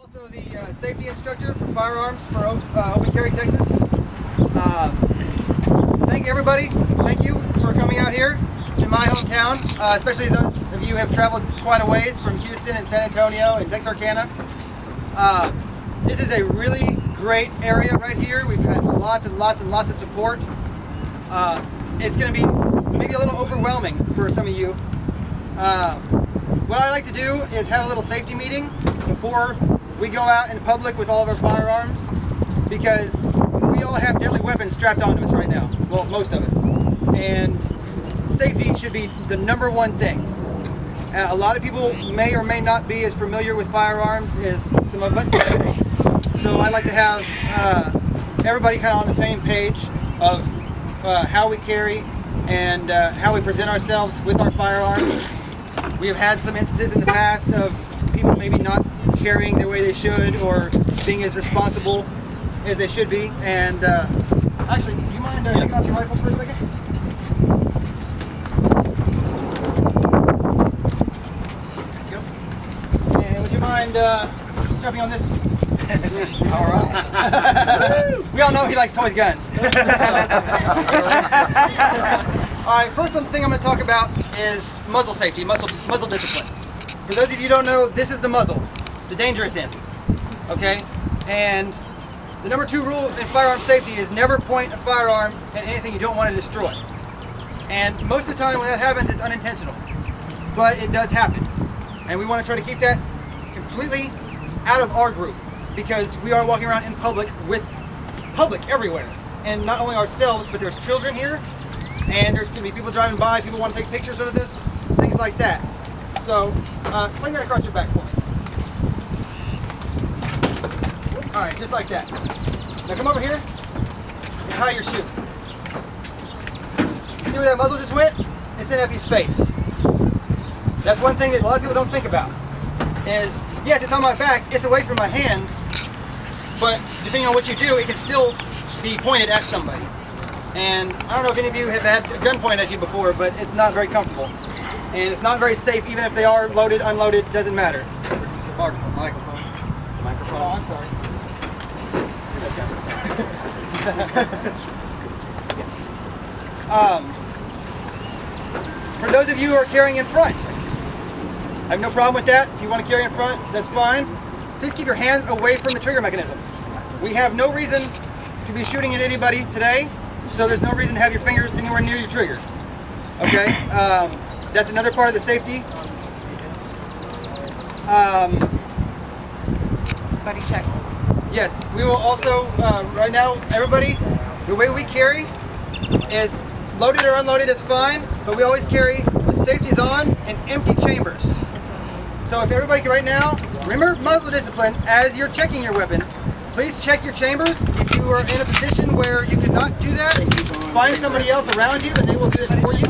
Also the safety instructor for Firearms for Open Carry, Texas. Thank you, everybody. Thank you for coming out here to my hometown, especially those of you who have traveled quite a ways from Houston and San Antonio and Texarkana. This is a really great area right here. We've had lots and lots and lots of support. It's going to be maybe a little overwhelming for some of you. What I like to do is have a little safety meeting before we go out in public with all of our firearms, because we all have deadly weapons strapped onto us right now. Well, most of us. And safety should be the #1 thing. A lot of people may or may not be as familiar with firearms as some of us. So I like to have everybody kind of on the same page of how we carry and how we present ourselves with our firearms. We have had some instances in the past of people maybe not carrying the way they should or being as responsible as they should be. And actually, do you mind taking off your rifle for a second? There you go. And would you mind strapping on this? All right. We all know he likes toy guns. All right, first thing I'm going to talk about is muzzle safety, muzzle discipline. For those of you who don't know, this is the muzzle, the dangerous end. Okay? And the #2 rule in firearm safety is never point a firearm at anything you don't want to destroy. And most of the time when that happens, it's unintentional. But it does happen. And we want to try to keep that completely out of our group, because we are walking around in public with public everywhere. And not only ourselves, but there's children here, and there's going to be people driving by, people want to take pictures of this, things like that. So, sling that across your back for me. Alright, just like that. Now come over here and high your shoe. You see where that muzzle just went? It's in Effie's face. That's one thing that a lot of people don't think about. Is, yes, it's on my back, it's away from my hands, but depending on what you do, it can still be pointed at somebody. And I don't know if any of you have had a gun pointed at you before, but it's not very comfortable. And it's not very safe, even if they are loaded, unloaded, doesn't matter. It's a microphone. Microphone. Oh, I'm sorry. For those of you who are carrying in front, I have no problem with that. If you want to carry in front, that's fine. Please keep your hands away from the trigger mechanism. We have no reason to be shooting at anybody today, so there's no reason to have your fingers anywhere near your trigger. Okay? That's another part of the safety. Buddy check. Yes, we will also, right now, everybody, the way we carry is loaded or unloaded is fine, but we always carry the safeties on and empty chambers. So if everybody can right now, remember muzzle discipline as you're checking your weapon. Please check your chambers. If you are in a position where you cannot do that, find somebody else around you and they will do it for you.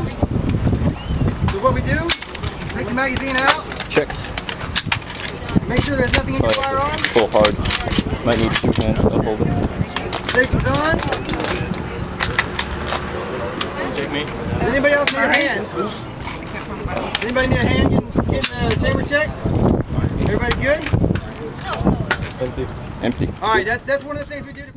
So what we do, take the magazine out. Check. Make sure there's nothing in your firearm. Pull hard. Might need 2 hands to hold it. Safety's on. Take me. Does anybody else need a hand? Does anybody need a hand getting the chamber check? Everybody good? Empty. All right, that's one of the things we do to